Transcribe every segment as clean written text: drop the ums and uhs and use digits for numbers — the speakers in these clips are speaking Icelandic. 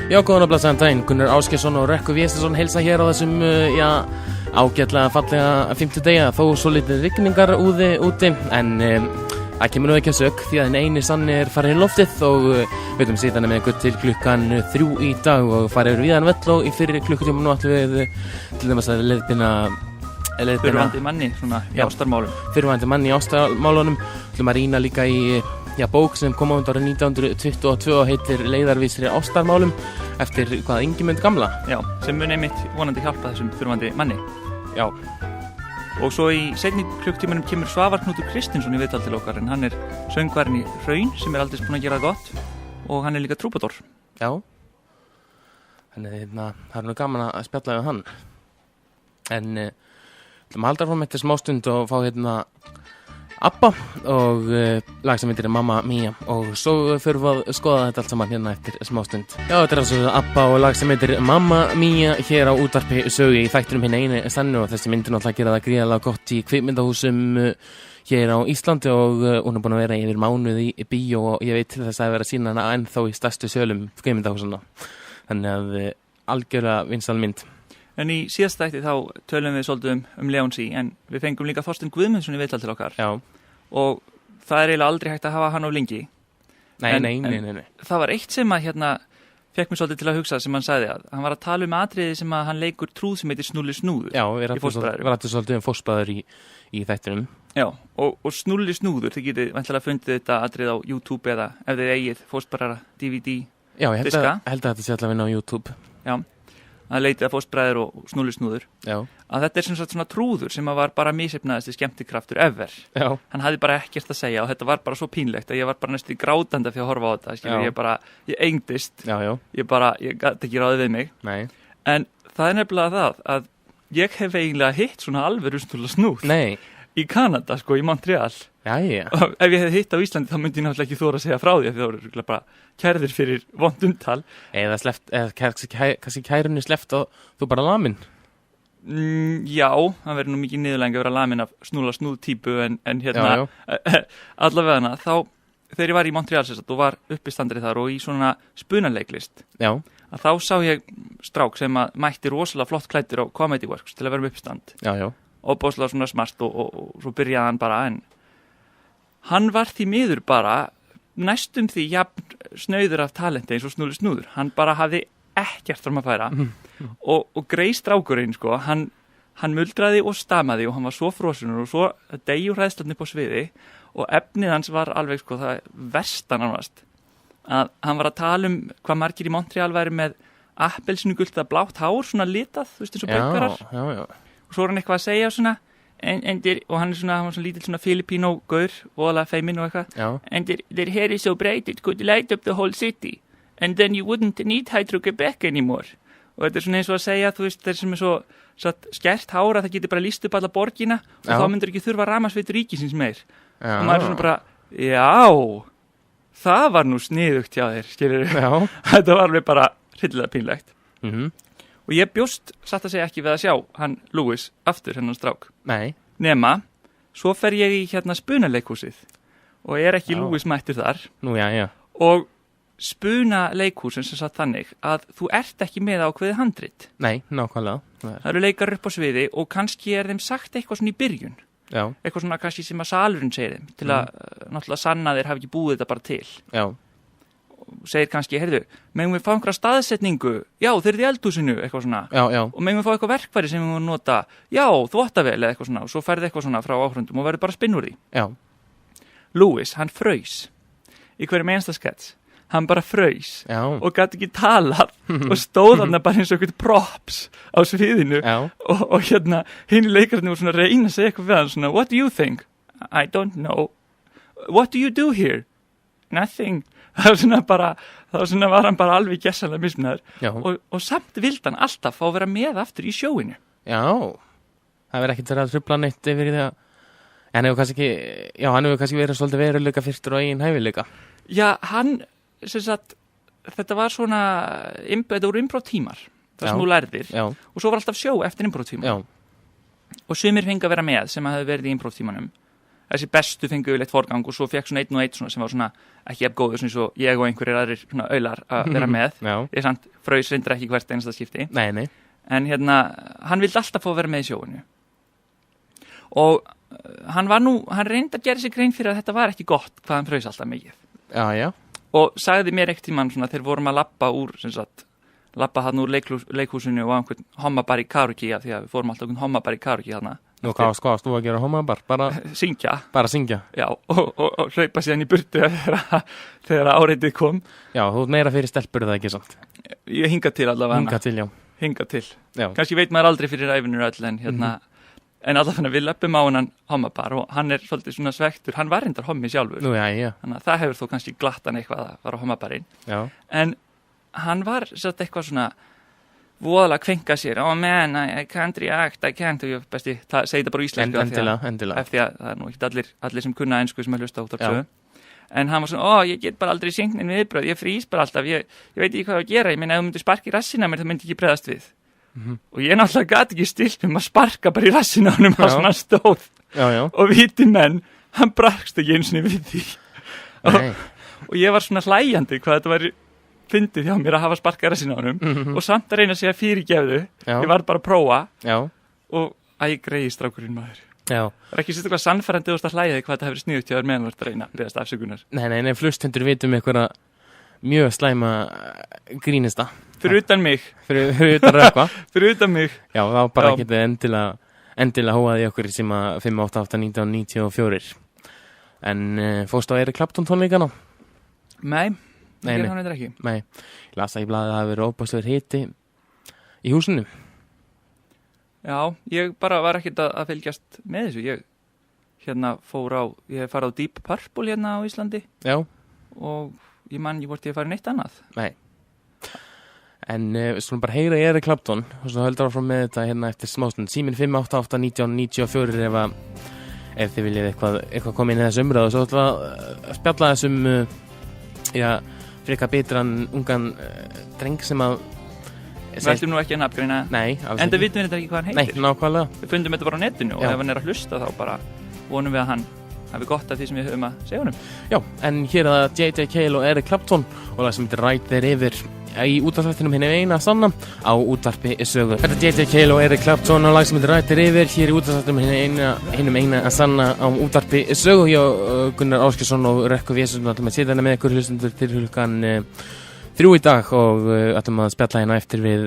Já, góðan og blessaðan daginn, Gunnar Ásgeirsson og Rökkur Vésteinsson heilsa hér á þessum, ágætlega fallega 50 dega, þó svo lítið rigningar úti, en það kemur nú ekki að sök því að den eini sanni farin í loftið og við veitum síðan með ykkur til klukkan 3 í dag og farið yfir víðan völl og í fyrir klukkutíma nú ætlum við til dæmis að leiðbina Fyrrverandi manni svona í ástarmálum. Fyrrverandi manni í ástarmálunum. Ætlum að rýna líka í bók sem kom út árið 1922 og heitir Leiðarvísir í ástarmálum eftir Ingimund gamla. Já, sem mun einmitt vonandi hjálpa þessum fyrrverandi manni. Já. Og svo í seinni klukktímanum kemur Svavar Knútur Kristinsson í viðtal til okkar en hann söngvarinn í Hraun sem aldrei búinn að gera gott og hann líka trúbador. Já. Þannig það nú gaman að spjalla við hann. En ætlum að halda fram eftir smástund og fá Abba og lag sem heitir Mamma Mia og svo fyrir við að skoða þetta allt saman hérna eftir smástund. Já, þetta altså Abba og lag sem heitir Mamma Mia hér á útvarpi sögu í þættinum hinn eini sannu og þessi myndi náttúrulega gera það gríðarlega gott í kvikmyndahúsum hér á Íslandi og hún búin að vera yfir mánuð í bíó og ég veit til þess að vera að sýna hana ennþá í stærstu sölum kvikmyndahúsuna. Þannig að algjörlega vinsæl mynd. En í síðasta þætti þá tölum við svolítið Leonsi en við fengum líka Þorstein Guðmundsson í viðtal til okkar. Já. Og það eiginlega aldrei hægt að hafa hann á lengi. Nei. Það var eitt sem að fekk mér svolítið til að hugsa sem hann sagði að hann var að tala atriði sem að hann leikur trúð sem heitir Snúlli Snúður. Já, við rættum svolítið fóstbræður í þættinum. Já, og Snúlli Snúður, þið getið væntanlega fundið þetta atrið á YouTube eða ef þið eigið fóstbræðra DVD. Já, ég held að þetta sé allavega á YouTube. Já. Að leita að fóstbræður og Snúlli Snúður. Já. Að þetta sem sagt svona trúður sem var bara misheppnaðasti skemmtikraftur ever. Já. Hann hafði bara ekkert að segja og þetta var bara svo pínlegt að ég var bara næstu grátandi fyrir að horfa á þetta. Skilur, ég engdist. Já. Ég gat ekki ráðið við mig. Nei. En það nefnilega það að ég hef eiginlega hitt svona alvöru Snúlla Snúð. Nei. Í Kanada, í Montreal. Já. Og ef ég hefði hitt á Íslandi þá myndi ég náttúrulega ekki þora að segja frá því að það voru bara kærðir fyrir vont umtal. Eða kannski kærunni sleppt og þú bara lamin. Já, það verður nú mikið niðurlæging að vera lamin af Snúlla Snúð típu en allavega hana, þá þegar ég var í Montreal og var uppistandari þar og í svona spunaleiklist. Já. Að þá sá ég strák sem að mætti rosalega flott klæddur á Comedy Works til að vera með uppistand. Já. Og bóðslega svona smart og svo byrjaði hann bara en hann var því miður bara næstum því jafn snauður af talenti eins og Snúlli Snúður. Hann bara hafði ekkert fram að færa og grei strákurinn hann muldraði og stamaði og hann var svo frosunur og svo degjur hræðslan upp á sviði og efnið hans var alveg það versta nánast að hann var að tala hvað margir í Montreal væri með appelsínugult að blátt hár svona litað, þú veist eins og baukarar. Já. Og svo hann eitthvað að segja svona og hann var svona lítill svona Filipino gaur og alveg feiminn og eitthvað and their hair is so bright it could light up the whole city and then you wouldn't need Hydro-Quebec anymore og þetta svona eins og að segja þú veist þeir sem svo skert hár að það getur bara lýst upp alla borgina og þá myndur ekki þurfa rafmagnsveitur ríkisins meir og maður svona bara já, það var nú sniðugt hjá þér skilur þetta var alveg bara hryllilega pínlegt. Og ég bjóst satt að segja ekki við að sjá hann Lewis aftur hennan strák. Nei. Nema, svo fer ég í spunaleikhúsið og ekki Lewis mættur þar. Nú, já. Og spunaleikhúsin sem satt þannig að þú ert ekki með ákveðið handrit. Nei, nákvæmlega. Það eru leikarar upp á sviði og kannski þeim sagt eitthvað svona í byrjun. Já. Eitthvað svona kannski sem að salurinn segir þeim til að náttúrulega sanna þeir hafi ekki búið þetta bara til. Já. Segir kannski, heyrðu, megum við fá einhverja staðsetningu? Já, þeir eru í eldhúsinu, eitthvað svona. Já. Og megum við fá eitthvað verkfæri sem við múum nota? Já, þvottavél eða eitthvað svona. Og svo færði eitthvað svona frá áhrundum og verður bara spinn úr því. Já. Lewis, hann fraus. Í hverjum einsta skets. Hann bara fraus. Já. Og gat ekki talað. Og stóð hann bara eins og eitthvað props á sviðinu. Já. Og hinn leikararnir voru svona að reyna að segja eitthvað við hann svona, what do you think? I don't know. What do you do here? Nothing. Það var hann bara alveg gessanlega mismunnaður og samt vildi hann alltaf fá að vera með aftur í sjóinu. Já, það verið ekkert verið að trufla neitt yfir í það. En hann hefur kannski verið svolítið veruleika fyrstur og eigin hæfileika. Já, hann, þetta var svona, þetta voru imprótímar, það sem þú lærðir og svo var alltaf sjó eftir imprótíma. Já. Og sumir fengi að vera með sem hafði verið í imprótímanum. þessi bestu fengu yfirleitt forgang og svo fekk svona einn og einn svona sem var svona ekki jafn góður svona eins og ég og einhverjir aðrir svona aular að vera með. Ég samt fraus reyndar ekki hvert einasta skipti. Nei. En hann vildi alltaf fá að vera með í sjóinu. Og hann reyndi að gera sig grein fyrir að þetta var ekki gott hvað hann fraus alltaf mikið. Já. Og sagði mér ekkert tímann svona þegar vorum að labba hann úr leikhúsinu og einhvern hommabar í Karuki því að við fórum alltaf einhvern hommabar í Karuki þarna. Nú hvað varst þú að gera hommabar? Bara syngja? Já, og hlaupa síðan í burtu þegar áreitið kom. Já, þú ert meira fyrir stelpur það ekki samt? Ég hinga til allavega. Hinga til. Já. Kannski veit maður aldrei fyrir æfinur öll en en allavega við löpum á hann hommabar og hann svolítið svona svektur, hann var reyndar hommi sjálfur. Nú, já. Þannig að það hefur þó kannski glatt hann eitthvað að fara á hommabarinn. Já. En hann var satt eitthvað svona voðalega kvenka sér, oh man, I can't react, I can't, og ég besti segi þetta bara í íslensku endilega. Eftir að það nú ekki allir sem kunna ensku sem að hlusta út af sögu. En hann var svona, ég get bara aldrei syngt neinn viðbröð, ég frýs bara alltaf, ég veit ekki hvað að gera, ég meina ef þú myndir sparka í rassina mér, það myndi ekki bregðast við. Og ég náttúrulega gat ekki stilt að sparka bara í rassina honum á svona stóð. Já. Og viti menn, hann brakst ekki eins og við því. Og ég var svona hlæjandi hvað þetta var fyndið hjá mér að hafa sparkað rassina á honum og samt að reyna að segja fyrirgefðu. Ég var bara að prófa. Já. Og greiði strákurinn maður. Já. Það er ekki sérstaklega sannfærandi að hlæja hvað þetta hefur sniðugt hjá þér meðan þú ert að reyna að beðast afsökunar. Nei, flustundur vitum einhverja mjög slæma grínista. Fyrir utan mig. Fyrir utan rökkva. Fyrir utan mig. Já, þá bara getið endilega hóaði okkur sem að 5881994. En fórst á Eric Clapton tónleikana? Nei, hann eitthvað ekki. Nei, ég las að í blaðið að það hefur verið óbúslegur hiti í húsinu. Já, ég bara var ekkert að fylgjast með þessu. Ég hef farið á Deep Purple á Íslandi. Já. Og ég vorti að fara neitt annað. Nei. En við skulum bara heyra Eric Clapton og svo höldum við áfram með þetta eftir smástund. Síminn 5881994 ef þið viljið eitthvað koma inn í þessu umræðu. Svo ætlum við að spjalla þessum frika bitran ungan dreng sem að við ætlum nú ekki að nafngreina. Nei, alls enda vitum við þetta ekki hvað hann heitir. Nei, nákvæmlega. Við fundum þetta bara á netinu og ef hann að hlusta þá bara vonum við að hann hafi gott af því sem við höfum að segja honum. Já, en hér er það J.J. Cale og Eric Clapton og lag sem heitir Right There Yfir í útvarpsþættinum Hinum eina sanna á útvarpi sögu. Þetta er J.J. Cale og Eric Clapton og lag sem heitir Right There Yfir hér í útvarpsþættinum Hinum eina sanna á útvarpi sögu. Ég Gunnar Áskjesson og Rökku Vésson ætlum að sitja með ykkur hlustendur til klukkan 3 í dag og ætlum að spjalla hérna eftir við,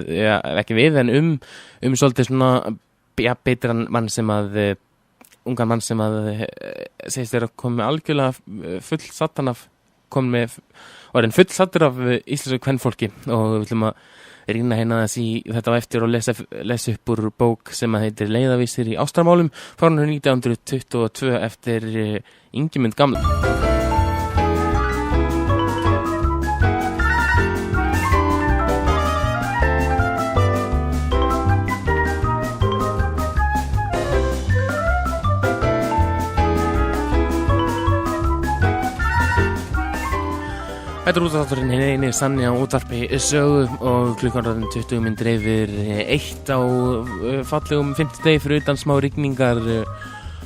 ekki við en svolítið svona beitran mann sem að ungan mann sem að segist þér að koma algjörlega fullsattan af orðin fullsattur af íslensku kvenfólki og við ætlum að rýna hérna þessi þetta á eftir og lesa upp úr bók sem að heitir Leiðavísir í ástarmálum frá 1922 eftir Ingimund gamla. Þetta er útvarpsþátturinn Hinn eini sanni á útvarpi sögu og klukkan 20 mínútur yfir 1 á fallegum 50 degi fyrir utan smá rigningar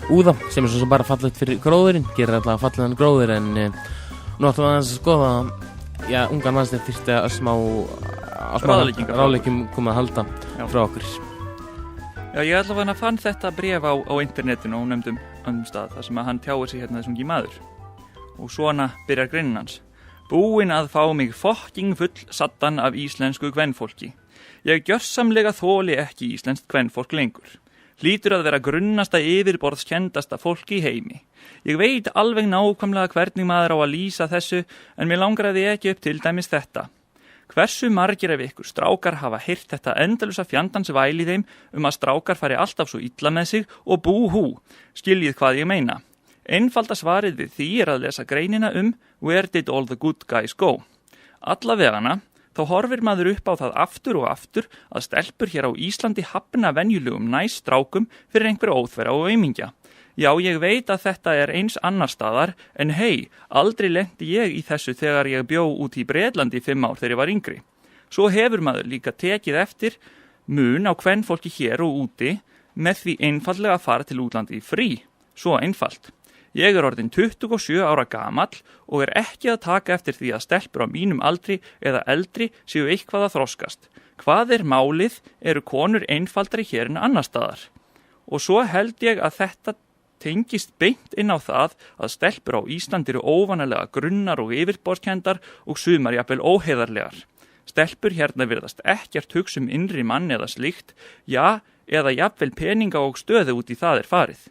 úða sem svo sem bara fallegt fyrir gróðurinn, gerir alltaf fallegan gróður en nú ætlum við að skoða ungan mann sem þyrfti að smá ráðleikjum koma að halda frá okkur. Já, ég allavega fann þetta bréf á internetinu og nefndum stað þar sem að hann tjáir sig hérna þessum maður og svona byrjar greinin hans. Búinn að fá mig fucking full sattan af íslensku kvenfólki. Ég gjörsamlega þoli ekki íslenskt kvenfólk lengur. Hlýtur að vera grunnasta yfirborðskendasta fólki í heimi. Ég veit alveg nákvæmlega hvernig maður á að lýsa þessu en mér langar að ekki upp til dæmis þetta. Hversu margir af ykkur strákar hafa heyrt þetta endalusa fjandans væl í þeim að strákar fari alltaf svo illa með sig og bú-hú, skiljið hvað ég meina. Einfalda svarið við því að lesa greinina Where did all the good guys go? Allavegana, þá horfir maður upp á það aftur og aftur að stelpur hér á Íslandi hafna venjulegum strákum fyrir einhverja óþverra og aumingja. Já, ég veit að þetta er eins annar staðar, en hei, aldrei lenti ég í þessu þegar ég bjó út í Bretlandi 5 ár þegar ég var yngri. Svo hefur maður líka tekið eftir mun á kvenfólki hér og úti með því einfallega að fara til útlandi í frí. Svo einfalt. Ég er orðinn 27 ára gamall og er ekki að taka eftir því að stelpur á mínum aldri eða eldri séu eitthvað að þroskast. Hvað er málið? Eru konur einfaldari hér en annar staðar? Og svo held ég að þetta tengist beint inn á það að stelpur á Íslandi eru óvanalega grunnar og yfirborðskendar og sumar jafnvel óheiðarlegar. Stelpur hérna virðast ekkert hugsa innri mann eða slíkt, já, eða jafnvel peninga og stöðu út í það er farið.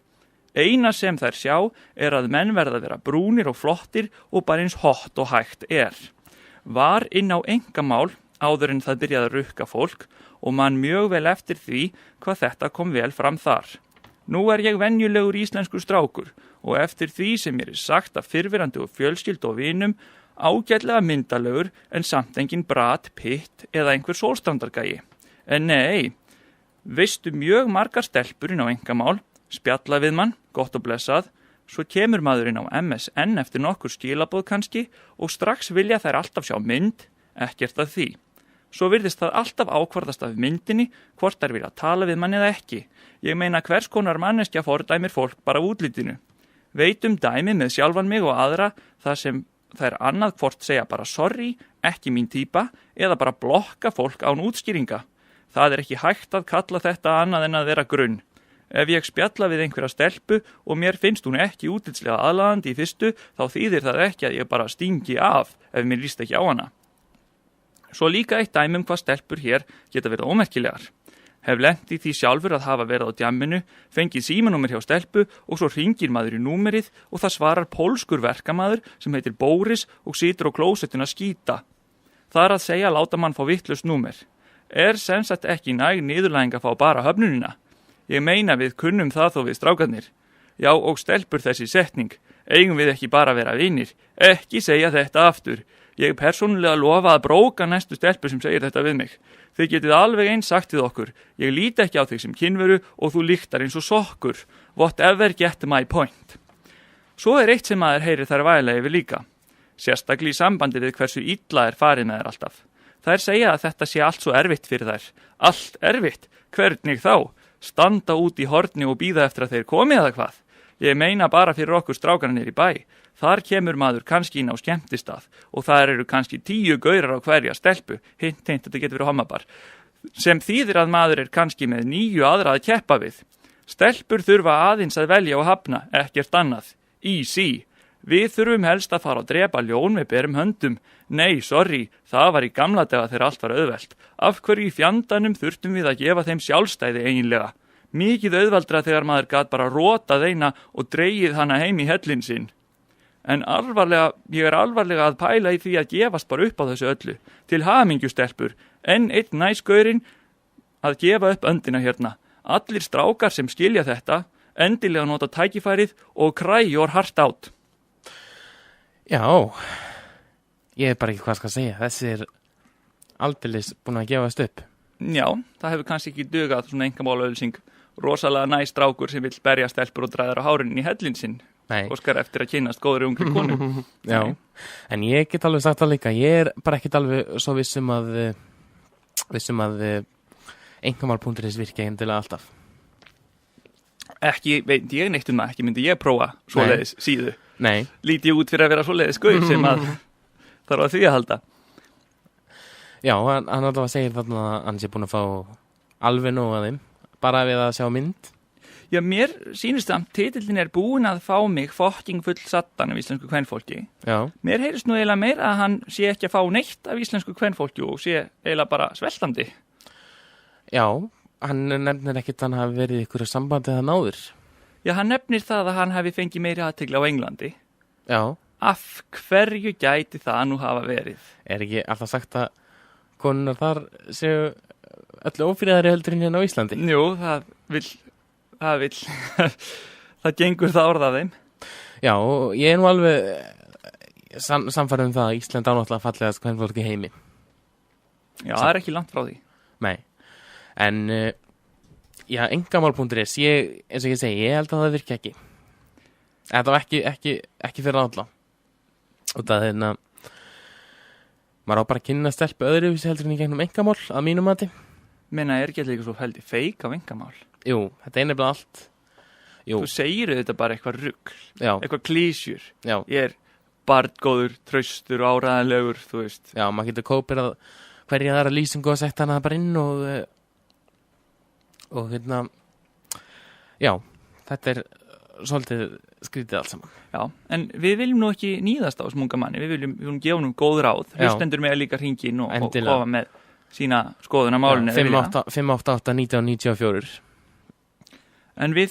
Eina sem þær sjá er að menn verða að vera brúnir og flottir og bara eins hot og hægt er. Var inn á einkamál áður en það byrjaði að rukka fólk og man mjög vel eftir því hvað þetta kom vel fram þar. Nú er ég venjulegur íslenskur strákur og eftir því sem mér er sagt af fyrrverandi og fjölskyldu og vinum ágætlega myndalegur en samt engin Brad Pitt eða einhver sólstrandargæi. En nei, veistu mjög margar stelpur inn á einkamál, spjalla við mann, gott og blessað, svo kemur maður inn á MSN eftir nokkur skilaboð kannski og strax vilja þær alltaf sjá mynd, ekkert að því. Svo virðist það alltaf ákvarðast af myndinni hvort þær vilja tala við mann eða ekki. Ég meina hvers konar manneskja fordæmir fólk bara útlitinu. Veit dæmi með sjálfan mig og aðra þar sem þær annað hvort segja bara sorry, ekki mín típa, eða bara blokka fólk án útskýringa. Það er ekki hægt að kalla þetta annað en að vera grunn. Ef ég spjalla við einhverja stelpu og mér finnst hún ekki útlitslega aðlaðandi í fyrstu, þá þýðir það ekki að ég bara stingi af ef mér líst ekki á hana. Svo líka eitt dæmi hvað stelpur hér geta verið ómerkilegar. Hef lent í því sjálfur að hafa verið á djamminu, fengið símanúmer hjá stelpu og svo hringir maður í númerið og það svarar pólskur verkamaður sem heitir Boris og situr á klósettinu að skýta. Það er að segja að láta mann fá vitlaust númer. Er sem sagt ekki næg niðurlæging að fá bara höfnunina? Ég meina við kunnum það þó við strákarnir. Já og stelpur þessi setning. Eigum við ekki bara vera vinir? Ekki segja þetta aftur. Ég persónulega lofa að bróka næstu stelpu sem segir þetta við mig. Þið getið alveg eins sagt við okkur. Ég líti ekki á þig sem kynveru og þú lyktar eins og sokkur. Whatever get my point. Svo er eitt sem maður heyrir þær vægilega yfir líka. Sérstaklega í sambandi við hversu illa er farið með þær alltaf. Þær segja að þetta sé allt svo erfitt fyrir þær. Allt erfitt? Hvernig þá? Standa út í horni og bíða eftir að þeir komi eða hvað? Ég meina bara fyrir okkur strákarnir í bæ. Þar kemur maður kannski inn á skemmtistað og þar eru kannski 10 gaurar á hverja stelpu, hint, þetta getur verið homabar, sem þýðir að maður er kannski með 9 aðra að keppa við. Stelpur þurfa aðeins að velja og hafna, ekkert annað. Easy. Við þurfum helst að fara að drepa ljón með berum höndum. Nei, sorry, það var í gamla daga þegar allt var auðvelt. Af hverju í fjandanum þurftum við að gefa þeim sjálfstæði eiginlega? Mikið auðveldra þegar maður gat bara rotað eina og dregið hana heim í hellinn sinn. En ég er alvarlega að pæla í því að gefast bara upp á þessu öllu. Til hamingju stelpur, enn einn næsgaurinn að gefa upp öndina hérna. Allir strákar sem skilja þetta, endilega nota tækifærið og cry your heart out. Já, ég er bara ekki hvað skal segja. Þessi er aldeilis búin að gefast upp. Já, það hefur kannski ekki dugað svona einkamálaauðlýsing. Rosalega næs strákur sem vill berja stelpur og dræðar á hárinn í hellinn sinn. Nei. Óskar eftir að kynast góðri ungri konu. Já, en ég get alveg sagt það líka. Ég er bara ekkit alveg svo vissum að einkamál.is virki endilega alltaf. Ekki, veit ég neitt það, ekki myndi ég prófa svoleiðis síðu. Nei. Líti ég út fyrir að vera svoleiðis gaur sem að þarf að því að halda. Já, hann alltaf segir þarna að hann sé búin að fá alveg nóg að þeim, bara við að sjá mynd. Já, mér sýnist að titillin er búin að fá mig fucking full sattan af íslensku kvenfólki. Já. Mér heyrist nú eiginlega meira að hann sé ekki að fá neitt af íslensku kvenfólki og sé eiginlega bara sveltandi. Já, hann nefnir ekkit að hann hafi verið í ykkur sambandi eða náður. Já, hann nefnir það að hann hafi fengið meiri athygli á Englandi. Já. Af hverju gæti það nú hafa verið? Er ekki alltaf sagt að konunar þar séu öllu ófríðari heldur en hérna á Íslandi? Jú, það gengur það orðað þeim. Já, og ég er nú alveg samfærið það að Ísland ánáttúrulega fallegast kvenfólk í heimi. Já, það er ekki langt frá því. Nei, en já, engamál.is, eins og ég segi, ég held að það virki ekki. Þetta var ekki fyrir alla. Og það er maður á bara að kynna stelpu öðruvísi heldur en í gegnum engamál, að mínum mati. Meina, er ekki allir svo heldur feik af engamál? Jú, þetta er nefnilega allt. þú segir þetta bara eitthvað rugl, eitthvað klísjur. Já. Ég barngóður, traustur, áræðanlegur, þú veist. Já, maður getur kópir að hverja þar að lýsingu og sett hana bara inn og hérna, já, þetta svolítið skrítið allt saman. Já, en við viljum nú ekki níðast á þessum unga manni, við viljum gefa honum góð ráð, hlustendur með líka hringin og kofa með sína skoðun á málinu. 588-1994. En við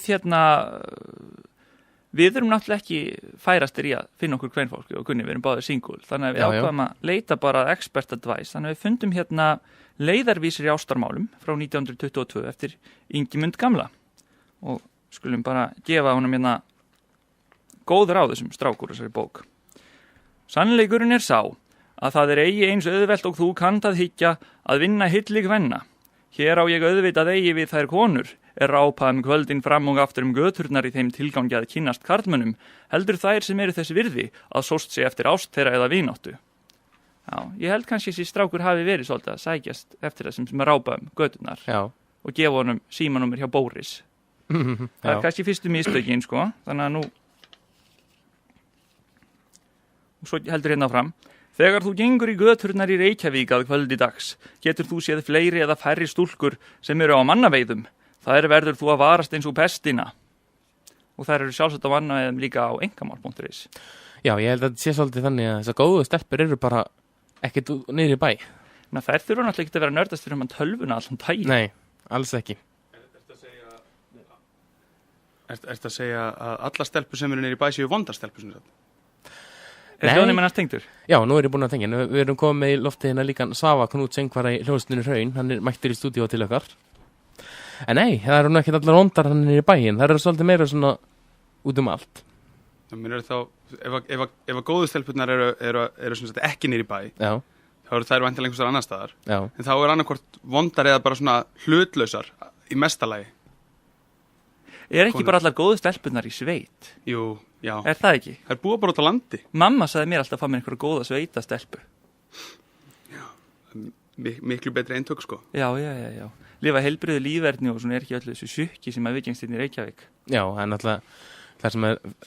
við erum náttúrulega ekki færastir í að finna okkur kvenfólki og Gunni, við erum báðir single, þannig að við ákvaðum að leita bara expert advice, þannig að við fundum leiðarvísir í ástarmálum frá 1922 eftir Ingimund gamla og skulum bara gefa honum góð ráð þessum strákur þessari bók. Sannleikurinn sá að það eigi eins auðvelt og þú kannt að hyggja að vinna hillig venna. Hér á ég auðvitað eigi við þær konur, rápað kvöldin fram og aftur göturnar í þeim tilgangi að kynnast karlmönnum, heldur þær sem eru þess virði að sóst sig eftir ást þeirra eða vináttu. Já, ég held kannski þessi strákur hafi verið svolítið að sækjast eftir þessum sem rápað göturnar og gefa honum símanúmer hjá Bóris. Það kannski fyrstu mistökin, sko, þannig að nú og svo heldur fram. Þegar þú gengur í göturnar í Reykjavík að kvöldi dags, getur þú séð fleiri eða færri stúlkur sem eru á mannaveiðum. Það verður þú að varast eins og pestina. Og þær eru sjálfsagt á mannaveiðum líka á engamál.is. Já, ég held að þetta sé svolítið þannig að þessar góðu stelpur eru bara ekkert niður í bæ. Þær þurfa náttúrulega ekki að vera nördast fyrir tölvuna allan daginn. Nei, alls ekki. Ertu að segja að alla stelpur sem eru niður í bæ séu vondar stelpur sem sagt? Hljóðin mennast tengdur? Já, nú ég búin að tengja. Við erum komið með í loftið líka Svafa Knút Söngvara í hljóðstundinu Hraun. Hann mættur í stúdíó til okkar. En nei, það eru ekki allar vondar hann í bæinn. Það eru svolítið meira svona út allt. Það minnur þá, ef að góðu stelpurnar eru sem sagt ekki niður í bæ, þá eru þær væntanlega einhvers staðar annar staðar. En þá annarkvort vondar eða bara svona hlutlausar í mestalagi. Ekki bara allar góðu stelpurnar í sveit? Jú, já. Það ekki? Það búa bara út á landi. Mamma sagði mér alltaf að fá mér einhverja góða sveitastelpu. Já, miklu betri eintök, sko. Já. Lifa heilbrigðu lífverðni og svona ekki öllu þessu sjukki sem að viðgengst inn í Reykjavík. Já, það náttúrulega það sem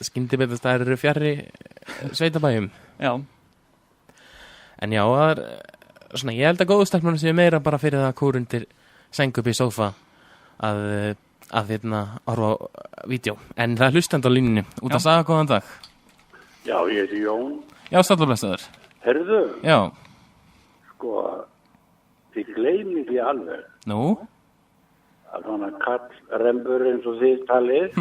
skyndibitastæðir eru fjarri sveitabæjum. Já. En já, það svona, ég held að góðu stelpurnar séu meira bara fyrir það kúr undir seng upp í sófa að horfa á vídeo. En það hlustandi á línunni út að saga góðan dag. Já, ég heiti Jón. Já, stallablæstaður. Herðu? Já. Sko, þið gleymi því alveg. Nú? Að svona kallrembur eins og þið talið.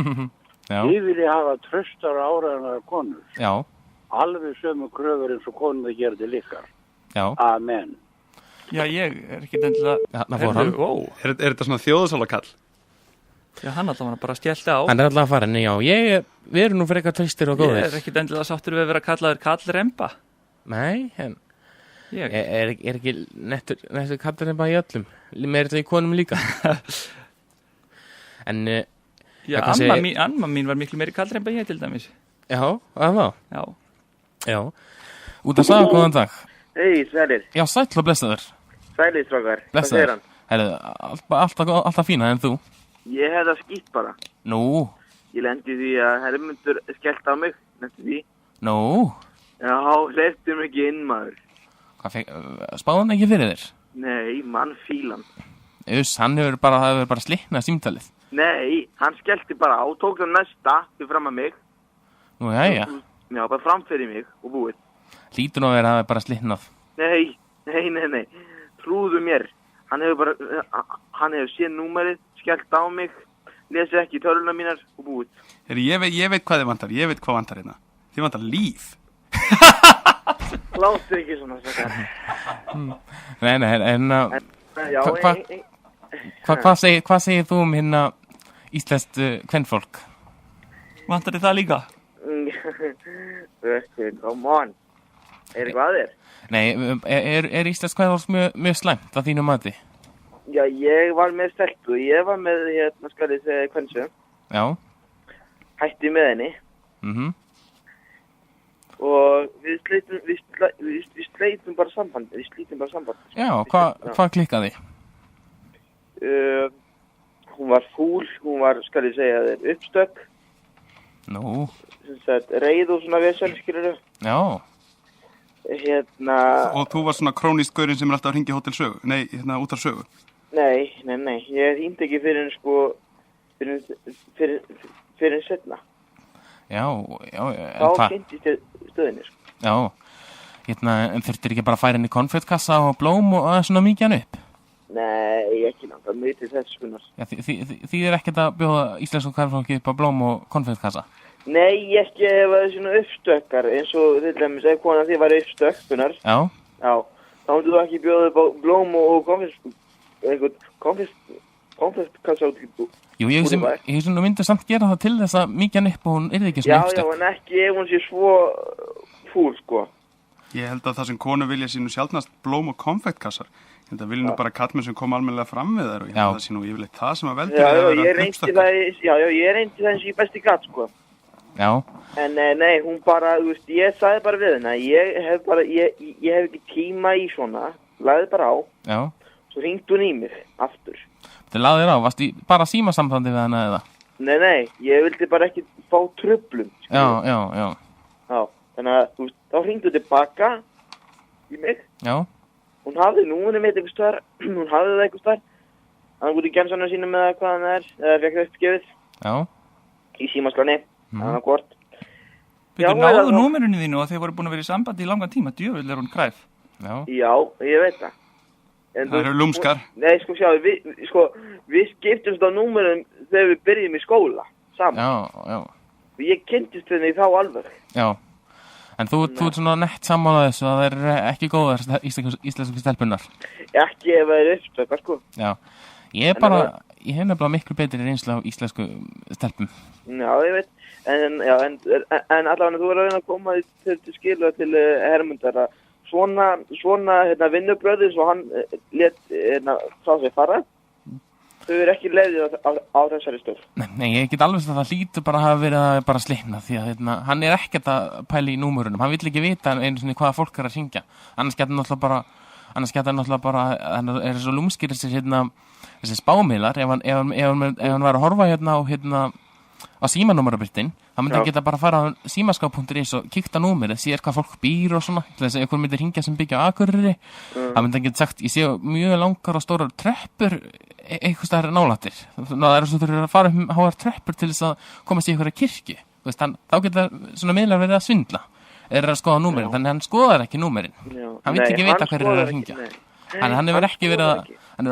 Já. Þið vilja hafa traustar áræðanar konur. Já. Alveg sömu kröfur eins og konur það gerði líka. Já. Amen. Já, ég ekki endilega... Þarna fór hann. Er þetta svona þjóðsálakall? Já, hann alltaf var bara stjælt á. Hann alltaf að fara, já, við erum nú fyrir eitthvað traustir og góðir. Ég ekki endilega sáttur við að vera kallaður kallremba. Nei, en er ekki nettur kallremba í öllum. Meir þetta í konum líka. En... Já, amma mín var miklu meiri kallremba ég til dæmis. Já, að það? Já. Út að saga góðan dag. Hei, sælir. Já, sæll og blessaður. Sælir, strákar. Blessaður. Hvað segir hann? Alltaf fína, en þú? Ég hef það skýtt bara. Nú? Ég lendi því að Hermundur skellt á mig, lendi því. Nú? Já, hleyptum ekki inn, maður. Spáði hann ekki fyrir þér? Nei, mann fílan. Það hefur bara slitnað símtalið. Nei, hann skellti bara á, tók það næsta fyrir fram að mig. Nú, jæja. Já, bara framfyrir mig og búið. Lítur nú að vera að það er bara slitnað. Nei. Trúðu mér. Hann hefur séð númerið, skellt á mig, lesi ekki töluna mínar og búið. Ég veit hvað þið vantar, ég veit hvað vantar hérna. Þið vantar líf. Láttu ekki svona svakar. Nei, en... Já, Hvað segir þú hérna íslenskt kvenfólk? Vantar þið það líka? Come on. Er eitthvað að þér? Nei, er íslenskt kvenfólk mjög slæmt að þínu mati? Já, ég var með stelpu. Ég var með, skal ég segja, kvensu. Já. Hætti með henni. Og við slítum bara samband. Já, hvað klikkaði? Hún var fúl, hún var, skal ég segja, uppstökk. Nú. Reið og svona vesen, skilurðu. Já. Og þú var svona krónískt gaurinn sem alltaf að hringja Hótel Sögu? Nei, út af Sögu? Nei. Ég hringdi ekki fyrir fyrir setna. Já. Þá kynntist ég stöðinni, sko. Já. En þurftir ekki bara að færa inn í konfettkassa og blóm og svona mikið hann upp? Nei, ekki langt að myti þess skonar. Já, þið ekkert að bjóða íslensku kvenfólki upp á blóm og konfettkassa? Nei, ekki ef það svona uppstökkar, eins og til dæmis ef konan því var uppstökkunar. Já. Já, þá myndu þú ekki bjóða upp á blóm og konfettkassa út í bú. Jú, ég sem myndi samt gera það til þess að mikið hann upp og hún yrði ekki svona uppstökk. Já, en ekki ef hún sé svo fúl, sko. Ég held að það sem konur vilja sínu sjaldnast blóm og konfektkassar. Ég held að vilja nú bara kallmenn sem koma almennilega fram við þær og ég held að það sé nú yfirleitt það sem að veldur ég reyndi það eins og ég besti gatt, sko. Já. En nei, hún bara, þú veist, ég sagði bara við hennar, ég hef ekki tíma í svona, lagði bara á. Já. Svo hringdi hún í mig, aftur. Þið lagði þér á, varst í bara símasambandi við hennar eða? Nei, ég vildi bara ekki fá tröflum. Já. Já, þannig að, þú veist, þá hringdi hún tilbaka í mig. Já. Hún hafði númerið mitt einhvers staðar, hún hafði það einhvers staðar. Hann gúti gensanum sínum með hvað hann eða fekk það uppgefið. Já. Í símaskráni. Þannig að hvort. Þú náðu númerinu þínu og þeir voru búin að vera í sambandi í langan tíma. Djöfull hún kræf. Já, ég veit það. Það eru lúmskar. Nei, sjáðu, við skiptumst á númerum þegar við byrjum í skóla saman. Já. Ég kynntist henni þá alveg. Já. En þú ert svona nett sammála þessu að það er ekki góðar íslensku stelpunnar. Ekki ef það er uppstökkar, sko. Já. Ég hef nefnilega miklu betri reynslu af íslensku stelpum. Já, ég veit. En allavega þú er að reyna að koma til skilu til Hermundar að svona vinnubröðis og hann let frá sig fara. Þau eru ekki leiðið á þessari stöð. Nei, ég get alveg að það hlýtur bara að hafa verið að bara slitna því að hann er ekkert að pæla í númurunum. Hann vill ekki vita einu svona hvaða fólk er að syngja. Annars geta náttúrulega bara hann er svo lúmskir þessi spámiðlar ef hann var að horfa á símanúmerabrittin, þá myndi hann geta bara að fara á símaskáp.is og kíkta númerið, sér hvað fólk býr og svona, til þess að einhver myndi hringja sem byggja á Akureyri, þá myndi hann geta sagt ég sé mjög langar og stórar treppur eitthvað staðar nálættir, það er svo þurfið að fara háar treppur til þess að komast í einhverja kirkju, þú veist, þá geta svona miðlar verið að svindla, að skoða númerið, þannig hann skoðar ekki númerið, hann vil ekki vita hverju er að hringja. Hann hefur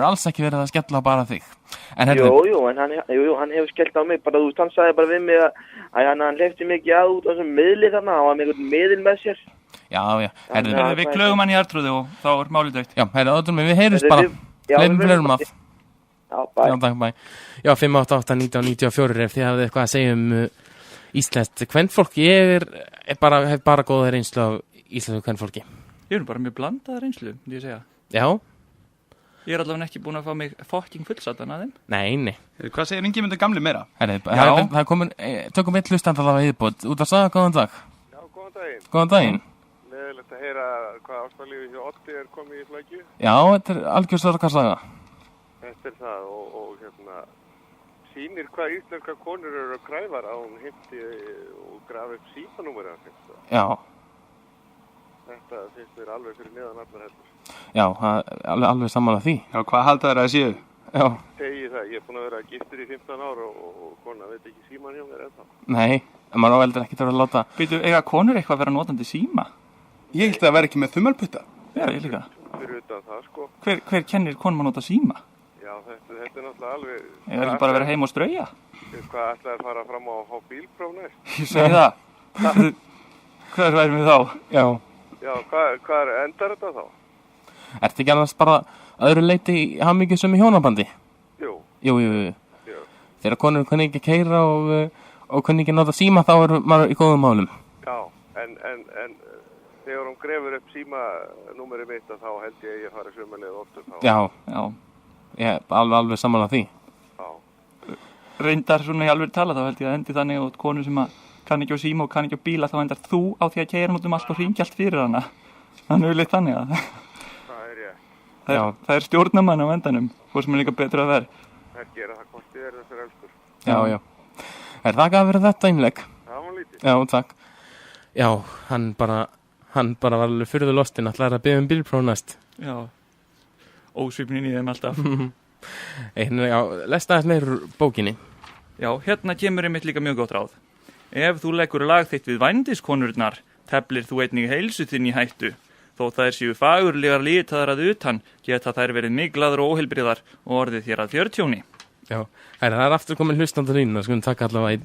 alls ekki verið að skella á bara þig. Jú, hann hefur skellt á mig, bara þú veist, hann sagði bara við mig að hann hleypti mikið að út á þessum miðli þarna, hann var með einhvern miðil með sér. Já. Við klögum hann í Artrúði og þá er málið dögt. Já, við heyrjumst bara. Fleirum að. Já, bæ. Já, 588-1994 ef þið hafið eitthvað að segja íslenskt kvenfólk. Ég hef bara góða reynslu af íslensku kvenfólki. Ég er bara mjög blandaða reynslu, myndi ég segja. Já. Ég er allavega ekki búin að fá mig fucking fullsatan að þeim. Nei. Hvað segir Ingimundur gamli meira? Það er komin, tökum eitt hlustand allavega viðbót. Út að sagða, góðan dag. Já, góðan daginn. Góðan daginn. Leðilegt að heyra hvað ástarlífið hjá Otti er komið í flækju. Já, þetta er algjörsorgar saga. Þetta er það og sýnir hvað íslenska konur eru að græfar að hún heimti og grafi upp símanúmer að finnst það. Já. Þetta finnst mér alveg fyrir neðan allar heldur. Já, alveg sammála því. Já, hvað halda þær að séu? Já. Segi það, ég er búin að vera giftur í 15 ár og kona veit ekki síman hjá mér ennþá. Nei, en maður á veldur ekkert að vera að láta. Býtu, eiga konur eitthvað að vera notandi síma? Ég held að það væri ekki með þumalputta. Já, ég líka. Fyrir utan það, sko. Hver kennir konum að nota síma? Já, þetta er náttúrulega alveg... Ég verður bara að vera heim og strauja. Hvað ætlaði að fara fram á bílpróf næst? Ég segi það. Hvað værum við þá? Já, hvað endar þetta þá? Ertu ekki annars bara öðru leyti hamingjusöm í hjónabandi? Jú. Þegar konur kunni ekki keyra og kunni ekki nota síma, þá er maður í góðum málum. Já, en þegar hún grefur upp símanúmerið mitt þá held ég fara sömulega oftur þá. Já. Ég er alveg sammála því. Já. Reyndar svona í alveg tala þá held ég að endi þannig út konur sem að kann ekki á síma og kann ekki á bíla, þá endar þú á því að keyra út allt og hringja allt fyrir hana. Þannig er þannig að það er stjórnamann á endanum, hvað sem er líka betra að vera. Það gera það hvort þið þessar elskur. Já. Er það ekki að vera þetta innlegg? Já, lítið. Já, takk. Já, hann bara var alveg furðu lostinn, ætlaði að biðja bílpróf næst. Já, ósvipnin í þeim alltaf. Já, lesta aðeins meir úr bókinni. Já, hérna kemur einmitt líka mjög gott ráð. Ef þú leggur lag þitt við vændiskonurnar, teflir þú einnig heilsu þinn í hættu. Þó þær séu fagurlegar litaðar að utan, geta þær verið myglaðar og óheilbriðar og orðið þér að fjörtjóni. Já, það er aftur komin hlustandar inn, það skulum taka allavega einn.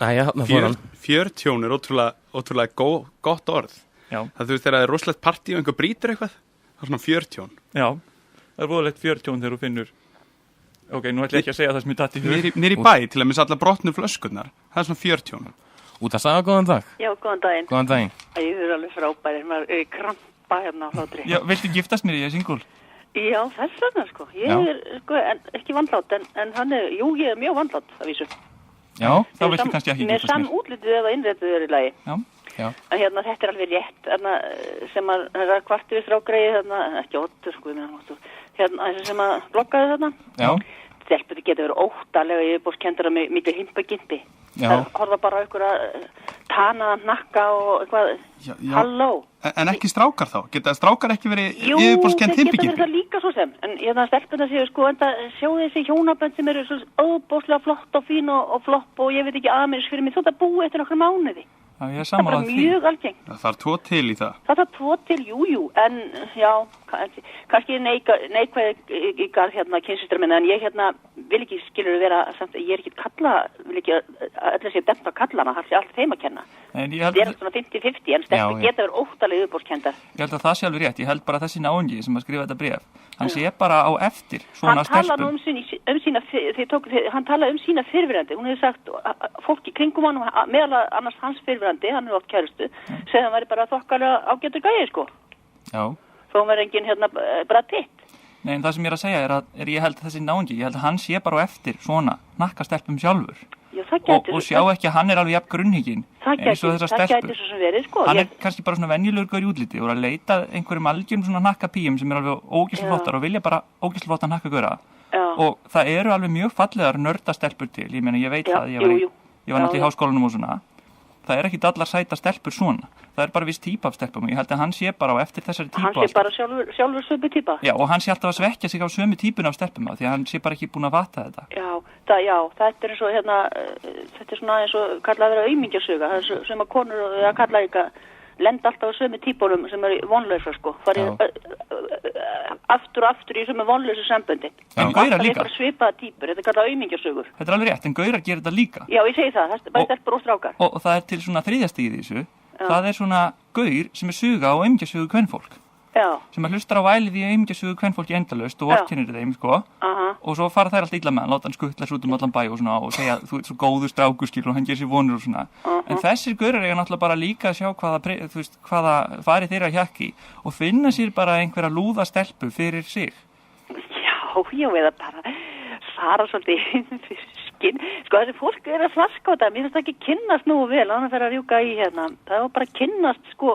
Næja, þarna fór hann. Fjörtjón er ótrúlega gott orð. Já. Það þú veist þegar það er rosalegt partí og einhver brýtur eitthvað, það er svona fjörtjón. Já, það er voðalegt fjörtjón þegar þú finnur. Ok, nú ætla ég ekki að segja það sem ég datt í hug. Niður í bæ til að missa alla brotnu flöskurnar, það er svona fjörtjón. Út að sagða góðan dag. Já, góðan daginn. Góðan daginn. Ég er alveg frábæri, maður er í krampa hérna á hlátri. Já, viltu giftast mér, ég er singul? Já, þess vegna sko. Ég er sko, ekki vandlátt, en hann er, jú, ég er mjög vandlátt af vísu. Já, þá viltu kannski ekki giftast mér. Með sann útlitið eða innréttið er í lagi. Já. En hérna, þetta er alveg rétt, hérna, sem að það er kvarti við strákgreiði, hérna, ekki óttur sko, hérna, sem að bloggaði þarna. Já. Stelpur getur verið óttalega yfirbórskendara með mikið himpa-gimpi. Það horfa bara á ykkur að tana, nakka og eitthvað, halló. En ekki strákar þá? Geta strákar ekki verið yfirbórskend himpa-gimpi? Jú, þeir geta verið það líka svo sem. En ég það stelpuna séu sko, en það sjáu þessi hjónabönd sem eru svo óbóðslega flott og fín og flopp og ég veit ekki aðeins fyrir mig, þótt að búi eftir nokkra mánuði. Já, ég er sammálað því. Það er mjög algengt. Það þarf 2 til í það. Það þarf 2 til, jú, en já, kannski neikvæð í garð hérna kynsistra minna, en ég hérna vil ekki skilur vera, samt, ég er ekki kalla, vil ekki öll að sé dæmt á kallana, það sé allt þeim að kenna. Það er svona 50-50, en stelpur geta verið óttalega yfirbórskendar. Ég held að það sé alveg rétt, ég held bara að þessi náungi sem að skrifa þetta bréf, hann sé bara á eftir svona stelpum. Hann talaði sína fyrrverandi, hún hefði sagt, fólki kringum hann, meðal annars hans fyrrverandi, hann er oft kærustu, segði hann væri bara þokkalega ágætur gæði, sko. Já. Þó hann væri engin hérna bara titt. Nei, en það sem ég er að segja er ég held að þessi náungi, ég held að hann sé bara á eftir svona nakkastelpum sjálfur. Já, það gæti. Og sjá ekki að hann er alveg jafn grunnhygginn eins og þessar stelpur. Það gæti svo sem verið, sko. Hann er kannski bara svona venjulegur gaur í útliti og er að leita einhverjum algjörum svona nakkapíum sem er alveg ógeðsluflottar og vilja bara ógeðsluflottar nakkagaura. Og það eru alveg mjög fallegar nördastelpur til, ég meina ég veit það, ég var náttúrulega í háskólanum og svona. Það er ekkit allar sæta stelpur svona. Það er bara viss típa af stelpum og ég held að hann sé bara á eftir þessari típu. Hann sé bara sjálfur sömu típa. Já, og hann sé alltaf að svekkja sig á sömu típun af stelpum því að hann sé bara ekki búin að vata þetta. Þetta er eins og hérna, þetta er svona eins og kallað að vera aumingjasuga. Það er sem að konur að kalla eitthvað lenda alltaf á sömu típunum sem eru vonlausar sko. Farið aftur og aftur í sömu vonlausu samböndi. En gaurar líka. Það er bara svipaða típur, þetta er kallað aumingjasugur. Þetta er alveg rétt, en gaurar gerir þetta líka. Já, ég segi það er bara stelpur og strákar. Og það er til svona 3. stigið í þessu. Það er svona gaur sem er suga á aumingjasugu kvenfólk. Já. Sem að hlustar á vælið í aumingjasugu kvenfólki endalaust og vorkennir þeim, sko. Og svo fara þær allt illa með hann, láta hann skuttla út um allan bæ og svona og segja þú ert svo góður strákur skilur og hann gerir sér vonur og svona. En þessir gaurar eiga náttúrulega bara líka að sjá hvaða fari þeirra hjakki og finna sér bara einhverja lúða stelpu fyrir sig. Já, eða bara fara svolítið skinn. Sko þessi fólk er að flaska á þetta, mér finnst það ekki kynnast nú vel, þannig að það er að rjúka í hérna. Það var bara kynnast, sko,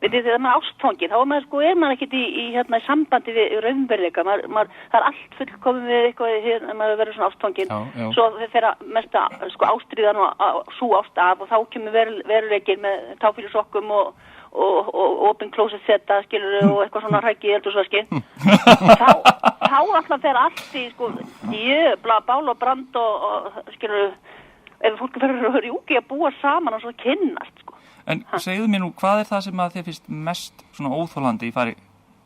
veitir þegar maður ástfangin, þá er maður ekkert í sambandi við raunveruleika, það er allt fullkomið við eitthvað þegar maður verður svona ástfangin, svo þeirra mesta sko ástríðan og sú ást af og þá kemur veruleikir með táfílusokkum og open closet seta skilur og eitthvað svona hrækki eldhúsvaski þá alltaf fer allt í sko bál og brand og skilur ef fólk verður að rjúki að búa saman og svo kynnast sko. En segðu mér nú, hvað er það sem að þér finnst mest svona óþolandi í fari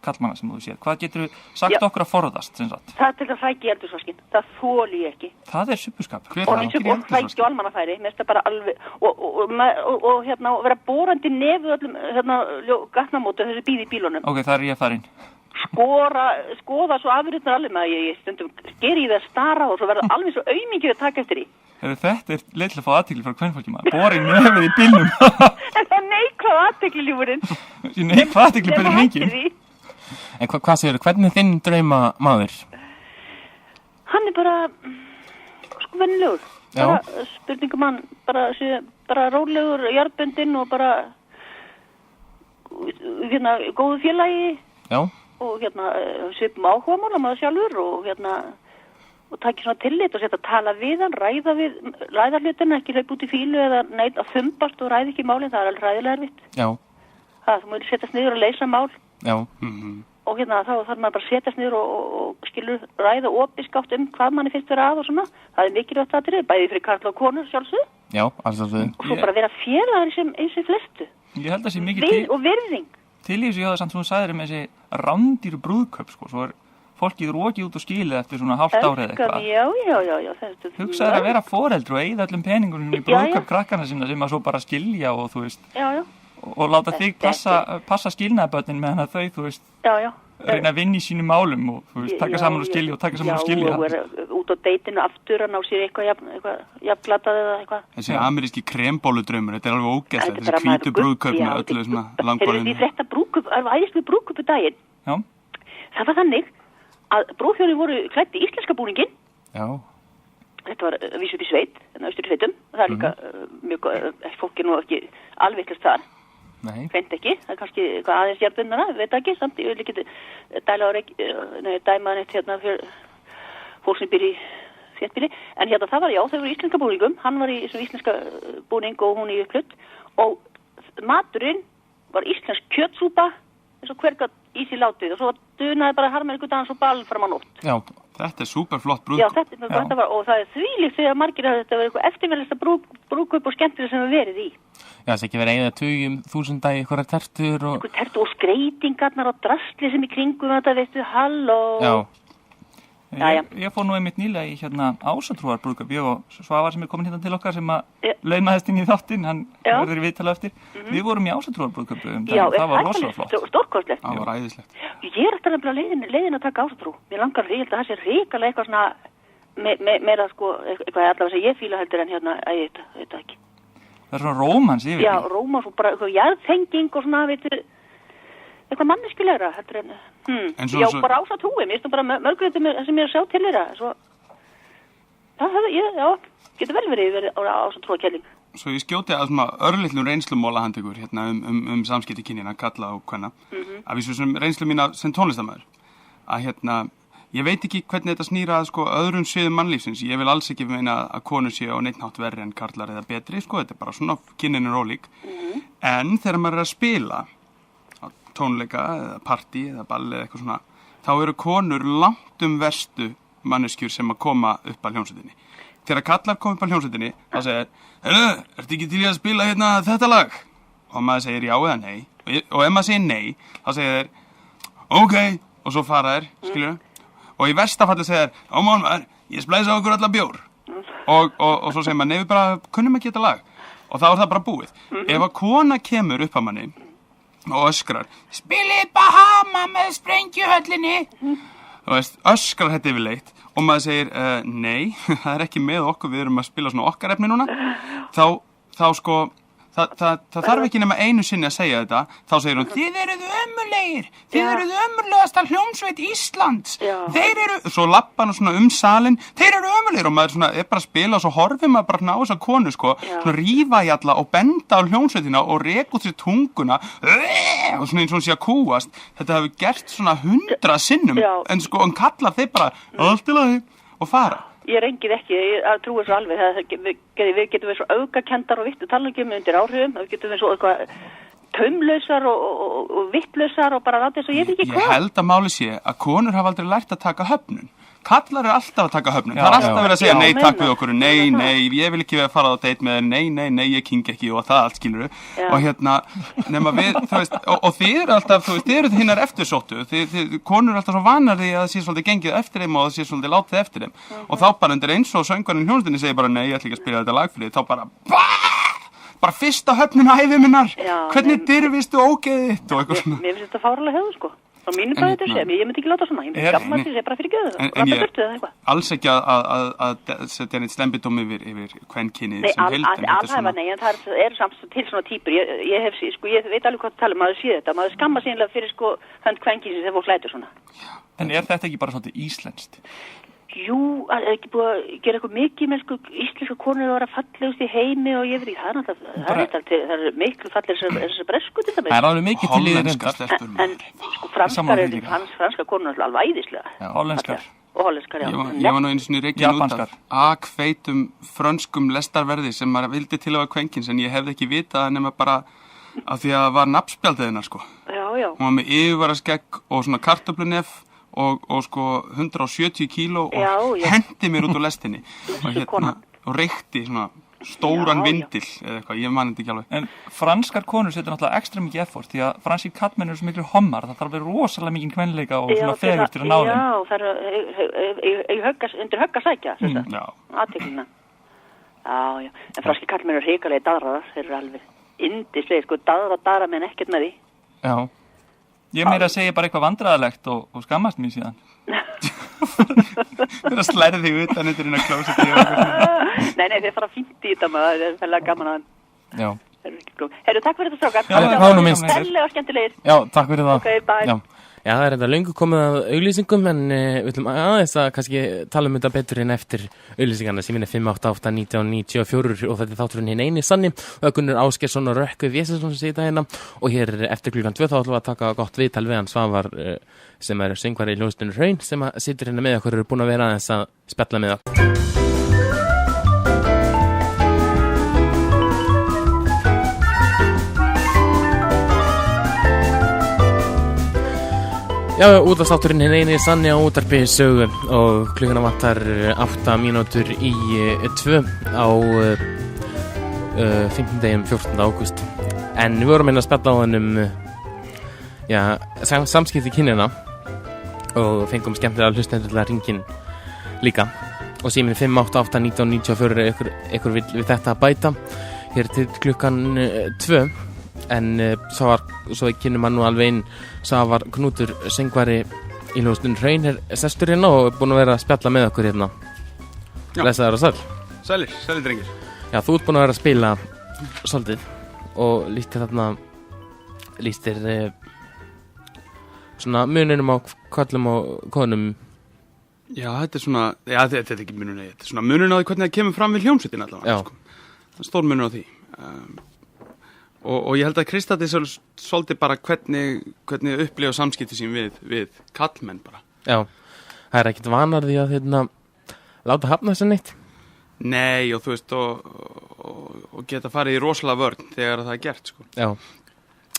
kallmanna sem þú sér? Hvað getur þú sagt okkur að forðast sem sagt? Það til að hrækki eldhúsvaskin, það þoli ég ekki. Það er suppuskap. Og hrækki og almannafæri, mér finnst það bara alveg og hérna vera borandi nefið öllum gatnamótu þessi bíði í bílunum. Ok, það er ég farin. Skoða svo afurðnar alveg með að ég stundum ger í það stara og svo verða alveg svo aumingjur að taka eftir því. Þetta er leið til að fá athygli frá kvenfólki maður. Borin nefið í bílnum. En það er neikvæð athygli lífurinn. Neikvæð athygli byrjum engin. En hvað segir þú, hvernig þinn drauma maður? Hann er bara sko vennilegur. Bara spurningum hann bara rólegur, jarðbundinn og bara hérna góðu félagi. Já. Og hérna svipum áhugamál að maður sjálfur og hérna og taki svona tillit og setja að tala við hann, ræða hlutina, ekki hlaupa út í fílu eða neitt að þumbast og ræða ekki málin, það alveg ræðilega erfitt. Já. Það, þú múið setjast niður og leysa mál. Já. Og þá þarf maður bara að setjast niður og skilur ræða opinskátt hvað manni finnst vera að og svona. Það mikilvægt atriði, bæði fyrir karl og konur sjálfsögðu. Já, alveg. Og svo bara vera félagar eins og flestu. Ég held að sé mikið til. Og virðing. Til í þessu, ég hafði samt sem þú sagðir þessi rándýru brúðkaup, sko. Svo fólkið rokið út og skilið eftir svona hálft árið eitthvað. Já. Hugsaður að vera foreldri og eyða öllum peningunum í brúðkaup krakkana sinna sem að svo bara skilja og þú veist. Já. Og láta þig passa skilnaðabötnin meðan að þau, þú veist. Já. Reyna að vinna í sínum málum og þú veist, taka saman og skilja og taka saman og skilja. Já, og vera út á deitinu aftur að ná sér eitthvað jafnglatað eða eitthvað. Þessi ameríski krembóludraumur, þetta alveg ógeðslegt, þessi hvítu brúðkaup með öllu svona langborðinu. Heyrðu, þetta brúðkaup, alveg æðislega brúðkaupu daginn. Já. Það var þannig að brúðhjónin voru klædd í íslenska búningin. Já. Þetta var vísu upp í sveit, austur í sveitum. Það er líka mjög, fólk nú ekki alveitlust þar. Nei. Hreint ekki, það er kannski eitthvað aðeins járnbundana, veit ekki, samt ég vil ekki dæma neitt fyrir fólk sem býr í þéttbýli, en það var þau voru í íslenska búningum, hann var í íslenska búning og hún í upplutt og maturinn var íslensk kjötsúpa eins og hver gat í sig látið og svo dunaði bara harmælgudans og ball fram á nótt. Já, þetta er superflott brúðkaup. Já, þetta var, og það er þvílíkt þegar margir að þetta var eitthvað eftirverðasta brúðkaup og skemmtilega sem við verið í. Já, það ekki verið eða 20.000 í einhverja tertur og... Einhver tertur og skreitingarnar og drastli sem í kringum þetta, veistu, halló. Já. Ég fór nú einmitt nýlega í Ásatrúar brúðkaup, ég og Svavar sem komin til okkar sem að laumaðist inn í þáttinn, hann verður í viðtala eftir. Við vorum í Ásatrúar brúðkaup, það var rosalega flott. Stórkostlegt. Það var æðislegt. Ég er eftir nefnilega leiðin að taka Ásatrú. Mér langar ég held að það sé hrikalega eitthvað svona meira sko, eitthvað allavega sem ég fíla heldur en ég veit ekki. Það er svona rómans yfir. Já, rómans og bara eitthvað jarðfenging og svona, veitu, eitthvað manneskulegra heldur en já, bara Ásatrúi, mér finnst bara mörgurinn sem ég er að sjá til þeirra svo, getur vel verið Ásatrúarkelling. Svo ég skjóti að svona örlitlum reynslumóla handekur samskipti kynjanna, kalla og kvenna að við svo reynslu mína sem tónlistarmaður að ég veit ekki hvernig þetta snýra að sko öðrum sviðum mannlífsins, ég vil alls ekki meina að konur séu á neitt nátt verri en karlar eða betri, sko, þetta er bara svona kynnin er ólík, en þegar maður er að spila tónleika eða partí eða balli eða eitthvað svona, þá eru konur langt verstu manneskjur sem að koma upp að hljómsveitinni. Þegar kallar koma upp að hljómsveitinni, þá segir, ertu ekki til í að spila þetta lag? Og maður segir já eða nei, og ef maður segir nei, þá segir þeir, ok, og svo fara þeir, skilju, og í versta falli segir þeir, mánuðar, ég splæsa okkur alla bjór, og svo segir maður, nei, við bara kunnum ekki þetta lag, og þá er það bara búið. Ef að kona kemur upp að manni, og öskrar, spilið Bahama með sprengjuhöllinni þú veist, öskrar þetta yfirleitt og maður segir, nei, það er ekki með okkur, við erum að spila svona okkar efni núna þá sko það þarf ekki nema einu sinni að segja þetta þá segir hún, þið eruð ömurlegir þið eruð ömurlegasta hljómsveit Íslands þeir eru, svo lappa hann svona salin, þeir eru ömurlegir og maður svona er bara að spila og svo horfir maður bara ná þess að konu sko, svona rífa í alla og benda á hljómsveitina og reka út sér tunguna og svona eins og hún sé að kúast þetta hefur gert svona 100 sinnum en sko, hann kallar þeir bara allt í lagi og fara. Ég rengið ekki, ég trúi svo alveg við getum verið svo augakendar og vittu talningum undir áhrifum, við getum verið svo eitthvað taumlausar og vittlausar og bara rátt eins og ég veit ekki hvað. Ég held að máli sé að konur hafa aldrei lært að taka höfnun. Kallar er alltaf að taka höfnun. Það er alltaf verið að segja nei takk við okkur, nei, ég vil ekki vera að fara á date með þér, nei, ég king ekki og það allt skilur og nema við, þú veist, og þið eru alltaf, þú veist, þið eru hinnar eftirsóttu, konur eru alltaf svo vanar því að það sé svolítið gengið eftir þeim og það sé svolítið látið eftir þeim og þá bara undir eins og söngvarinn hljómsveitinni segir bara nei, ég ætla ekki að spila þetta lag fyrir þig, þá bara fyrsta höfnun ævi minnar, hvernig dirfistu ógeðið þitt og eitthvað svona. Mér finnst þetta fárlega höfðu sko. Á mínu bæði þetta sé, ég myndi ekki láta svona, ég myndi gamma til þess bara fyrir göðu það, láta burtu eða eitthvað. Alls ekki að setja neitt slembidóm yfir kvenkynið sem heild. Nei, en það eru samt til svona típur, ég veit alveg hvað það tala, maður sé þetta, maður skamma sínlega fyrir sko hönd kvenkynið þegar fólk lætur svona. En er þetta ekki bara svolítið íslenskt? Jú, það er ekki búið að gera eitthvað mikið með sko íslenska konur að vera fallegust í heimi og ég veit ekki, það er miklu fallegir þessar bresku til dæmis. Það er alveg mikið til í þetta. En sko franska konur er alveg æðislega. Hollenskar. og hollenskar, já. Ég var nú einu sinni reikin út af akfeitum frönskum lestarverði sem maður vildi til að vera kvenkins, en ég hefði ekki vitað nema bara af því að það var nafnspjaldiðina, sko. Já. Hún var með yfirvaraskegg og svona kartöflunef og sko 170 kíló og hendi mér út úr lestinni og reykti svona stóran vindil eða eitthvað, ég man þetta ekki alveg. En franskar konur setur náttúrulega ekstra mikið effort því að franskir kallmenn eru svo miklu hommar, það þarf að vera rosalega mikið kvenleika og svona fegur til að ná þeim. Já, það er undir högg að sækja, aðteklina. Já, en franskir kallmenn eru hrikalega daðraðar, þeir eru alveg yndislegir, sko, daðra menn ekkert með því. Já, ég meira að segja bara eitthvað vandræðalegt og skammast mér síðan. Það er að slæra þig utan undir inn að klósa því. Nei, þið fara fínt í þetta maður, það er fælega gaman að hann. Já. Herru, takk fyrir þetta strákar. Það var nú minnst. Fælega og skemmtilegir. Já, takk fyrir það. Ok, bye. Já, það er þetta löngu komið að auglýsingum, en við ætlum aðeins að kannski tala um þetta betur en eftir auglýsingarna sem er 588-1994 og þetta er þátturinn hinn eini sanni og Gunnar Ásgeirsson og Rökkvi Vésesson sem sita hérna og hér eftir klukkan 2 þá ætlum við að taka gott viðtal við hann Svavar sem er söngvari í hljómsveitinni Hraun sem situr hérna með okkur og eru búin að vera aðeins að spjalla með okkur. Já, útvarpsþátturinn hinn eini sanni á útvarpi sögu og klukkuna vantar 8 mínútur í 2 á 15. degum 14. ágúst. En við vorum að spjalla á hann samskipti kynjana og fengum skemmtilega hlustendur ringin líka. Og síminn 588-1994 ykkur við þetta að bæta hér til klukkan 2. En svo við kynum hann nú alveg inn Svavar Knútur, söngvari í hljómsveitinni Hraun sestur hérna og búin að vera að spjalla með okkur hérna. Blessaður og sæl. Sælir drengir. Já, þú ert búin að vera að spila svolítið og lýstir svona muninum á köllum og konum. Já, þetta er svona, þetta er ekki munun þetta er svona munun á því hvernig það kemur fram við hljómsveitin allavega, sko. Það er stór munun á því. Og ég held að Kristall er svolítið bara hvernig upplifa samskipti sín við kallmenn bara. Já, það er ekkert vanar því að láta hafna þessu neitt. Nei, og þú veist og geta farið í rosalega vörn þegar það er gert, sko. Já.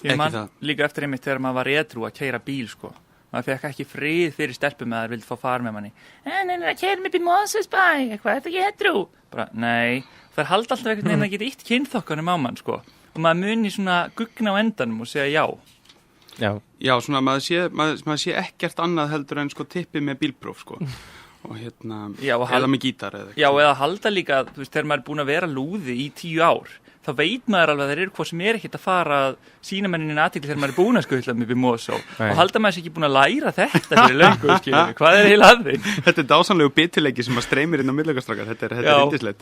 Ég man líka eftir einmitt þegar maður var edrú að keyra bíl, sko. Maður fekk ekki frið fyrir stelpum með að það vildi fá far með manni. Nei, keyra mig upp í Mosfellsbæ, eitthvað, þetta ekki edrú. Bara, nei, það halda alltaf einhvern veginn að geta ítt kynþokkanum á mann, sko. Og maður muni svona gugna á endanum og segja já. Já, svona maður sé ekkert annað heldur en sko tippi með bílpróf, sko. Og eða með gítar eða eitthvað. Já, eða halda líka, þú veist, þegar maður er búin að vera lúði í 10 ár, þá veit maður alveg að þeir eru hvað sem er ekkert að fara að sína menninni athygli þegar maður er búin að skutla með Mosó. Og halda maður sér ekki búin að læra þetta fyrir löngu, skilur. Hvað er heila að því? Þetta er dásamlegu bitilegi sem að streymir inn á millögastrakar. Þetta er yndislegt.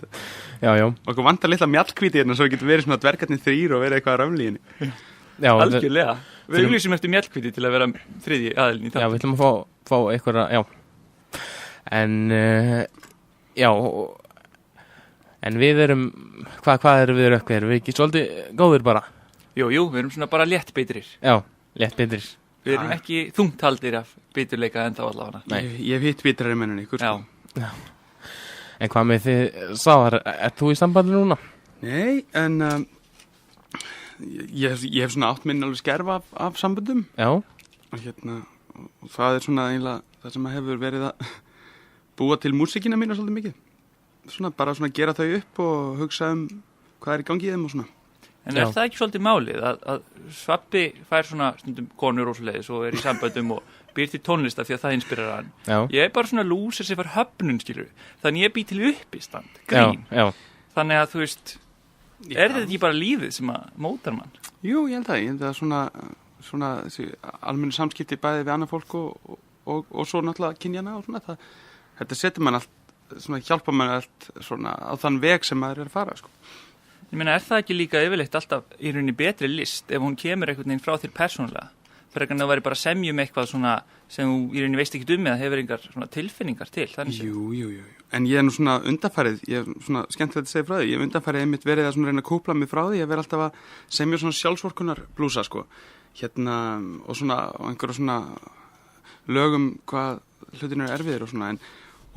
Já. Og okkur vantar litla mjallkvíti hérna svo getur verið svona dvergarnir 3 og verið eitthvað að röfli í henni. Já, algjörlega. Við auglýsum eftir mjallkvíti til að vera þriðji aðilinn í það. Já, við ætlum að fá einhverja, já. En við erum, hvað erum við Rökkvi? Erum við ekki svolítið góðir bara? Jú, við erum svona bara léttbitrir. Já, léttbitrir. Við erum ekki þungtaldir af biturleika enda á allavega. Nei, ég hef hitt bitrari mennin ykkur. Já. En hvað með þið, Svavar, þú í sambandi núna? Nei, en ég hef svona átt minn alveg skerfa af samböndum. Já. Og það er svona eiginlega það sem hefur verið að búa til músíkina mína svolítið mikið. Bara svona gera þau upp og hugsa hvað er í gangi í þeim og svona. En það ekki svolítið málið að Svabbi fær svona stundum konur og svoleiðis og er í samböndum og býr til tónlista því að það inspirar hann. Já. Ég er bara svona lúsir sem fær höfnun, skilur. Þannig ég býr til uppistand, grín. Já. Þannig að þú veist, er þetta ekki bara lífið sem að mótar mann? Jú, ég held að svona almennu samskipti bæði við annað fólk og svo náttúrulega kynjana og svona þetta setur mann allt svona hjálpa mann allt svona á þann veg sem maður er að fara, sko. Ég meina, er það ekki líka yfirleitt alltaf í rauninni betri list ef hún kemur einhvern veginn frá þér persónulega? Frekar en það væri bara að semja eitthvað svona sem þú í rauninni veist ekki eða hefur engar svona tilfinningar til, þannig sem. Jú. En ég er nú svona undanfarið, ég er svona skemmtilegt að segja frá því, ég hef undanfarið einmitt verið að svona reyna að kúpla mig frá því, ég verið alltaf að semja svona sjálfsvorkunar blúsa, sko. Og svona einhverja svona lögum hvað hlutin eru erfiðir og svona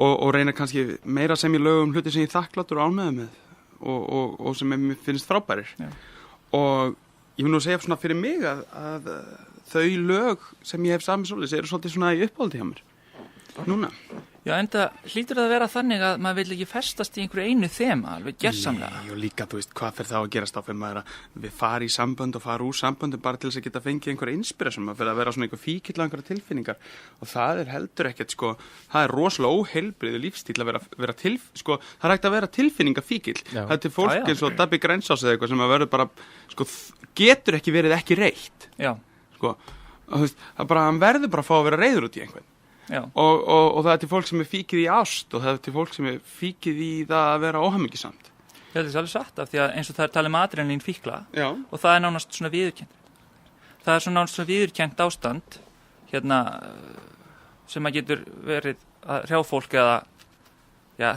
og reyna kannski meira sem ég lögum hluti sem ég þakklátur og ánægður með og sem mér finnst frábærir. Og ég vil nú segja svona fyrir mig að þau lög sem ég hef samið svoleiðis eru svolítið svona í uppáldi hjá mér núna. Já, en það hlýtur að vera þannig að maður vil ekki festast í einhverju einu þema, alveg gersamlega. Og líka, þú veist, hvað fer þá að gerast á fyrir maður að við fara í sambönd og fara úr samböndum bara til þess að geta fengið einhverja inspiration, maður fyrir að vera svona einhver fíkill á einhverja tilfinningar og það heldur ekkert, sko, það rosalega óheilbrigður lífstíl að vera sko, það hægt að vera tilfinningafíkill. Það til fólk eins og Dabbi Grensás eða eitthvað sem að verður bara, sko, getur ekki verið ekki reitt. Já. Sko, og þú veist, það bara, hann verður bara að fá að vera reiður út í einhvern. Og það til fólk sem fíkið í ást og það til fólk sem fíkið í það að vera óhamingjusamt. Ég held þess alveg satt af því að eins og það talið adrenalín fíkla og það nánast svona viðurkennt. Það svona nánast svona viðurkennt ástand sem að getur verið að hrjá fólk eða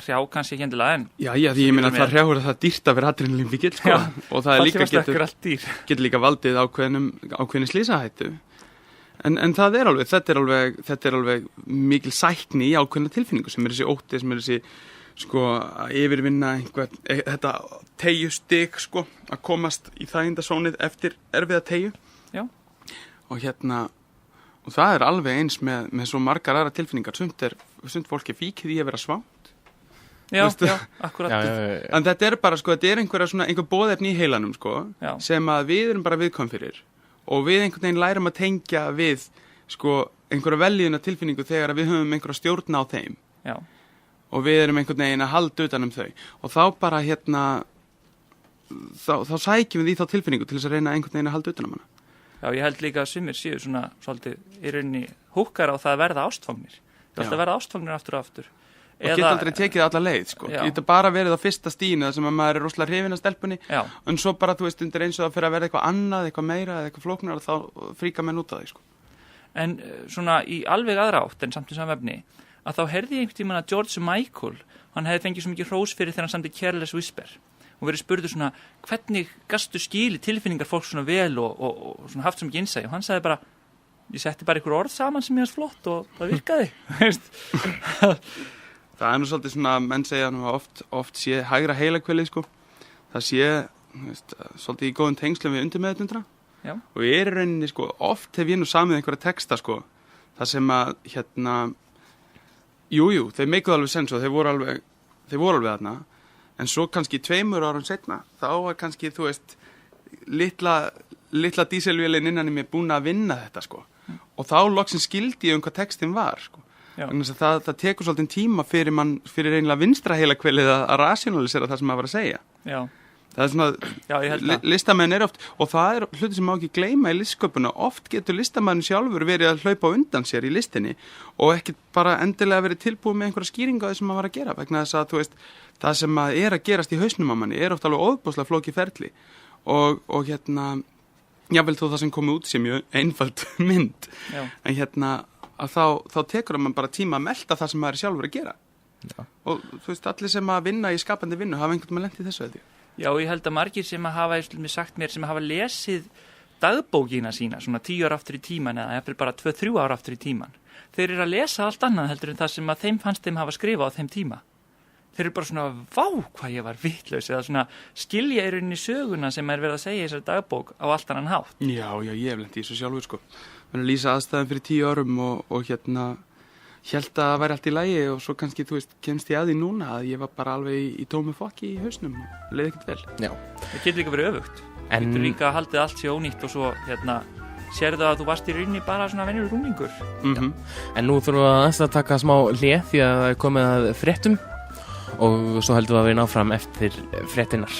hrjá kannski ekki endilega en því ég meina að það hrjáur að það dýrt að vera adrenalín fíkil sko. Og það líka getur líka valdið ákveðni slysahættu. En það þetta er alveg mikil sækni í ákveðna tilfinningu sem þessi ótti, sem þessi sko að yfirvinna þetta teyjustig sko, að komast í þægindasónið eftir erfiða teyju. Já. Og og það er alveg eins með svo margar aðra tilfinningar. Sumt fólki fíkið í að vera svangt. Já, akkurat. En þetta er bara sko, þetta er einhver boðefni í heilanum sko, sem að við erum bara viðkvæm fyrir. Og við einhvern veginn lærum að tengja við sko einhverja veljíðuna tilfinningu þegar við höfum einhverja stjórn á þeim. Já. Og við erum einhvern veginn að halda utan þau. Og þá bara þá sækjum við í þá tilfinningu til þess að reyna einhvern veginn að halda utan hana. Já, ég held líka að sumir séu svona svolítið í rauninni húkkar á það að verða ástfangnir. Það verða ástfangnir aftur og aftur. Og geta aldrei tekið alla leið sko. Geta bara verið á fyrsta stínu þar sem að maður er rosalega hrifinn af stelpunni en svo bara, þú veist, undir eins og það fyrir að verða eitthvað annað, eitthvað meira eða eitthvað flóknar og þá fríka menn út af því sko. En svona í alveg aðra átt en samt í samvefni að þá heyrði ég einhvern tímann að George Michael, hann hefði fengið svo mikið hrós fyrir þegar hann samdi Careless Whisper og verið spurður svona, hvernig gastu skili tilfinningar fólk svona vel og svona haft svo mikið innsæi og hann sagði bara, ég setti bara einhver orð saman sem ég hans flott og það virkaði. Það er nú svolítið svona, menn segja nú oft sé hægra heilakvelið sko. Það sé, svolítið í góðum tengslum við undirmeðutundra. Og ég er í rauninni sko, oft hef ég nú samið einhverja texta sko, það sem að jú, þeir meikuð alveg sens og þeir voru alveg þarna. En svo kannski 2 árum setna, þá var kannski, þú veist, litla díselvélin innan í mig búin að vinna þetta sko. Og þá loksins skildi ég hvað textin var sko. Það tekur svolítið tíma fyrir einlega vinstra heilakvelið að rationalisera það sem maður var að segja. Já. Það er svona, listamenn oft, og það er hluti sem má ekki gleyma í listsköpuna, oft getur listamæðin sjálfur verið að hlaupa undan sér í listinni og ekki bara endilega verið tilbúið með einhverja skýringa á því sem maður var að gera, vegna þess að þú veist, það sem er að gerast í hausnum á manni er oft alveg óðbúslega flókið ferli og jável þó það sem komið út sem mjög einföld mynd, en að þá tekur mann bara tíma að melta það sem maður er sjálfur að gera. Og þú veist, allir sem að vinna í skapandi vinnu hafa einhvern veginn lent í þessu held ég. Já, ég held að margir sem að hafa sagt mér sem að hafa lesið dagbókina sína svona 10 ára aftur í tíman eða eftir bara 2-3 ára aftur í tíman. Þeir eru að lesa allt annað heldur en það sem að þeim fannst þeim hafa skrifað á þeim tíma. Þeir eru bara svona, vá, hvað ég var vitlaus eða svona skilja í rauninni söguna sem er verið að segja í þessari dagbók á allt annan hátt. Já, ég hef lent í þessu sjálfur sko. Verið að lýsa aðstæðum fyrir 10 árum og held að það væri allt í lagi og svo kannski, þú veist, kemst ég að því núna að ég var bara alveg í tómu fokki í hausnum og leiði ekkert vel. Já. Það getur líka verið öfugt. Það getur líka að haldið allt sé ónýtt og svo, sérðu að þú varst í rauninni bara svona venjulegur rúningur. En nú þurfum við að taka smá hlé því að það er komið að fréttum og svo heldum við að vera áfram eftir fréttinnar.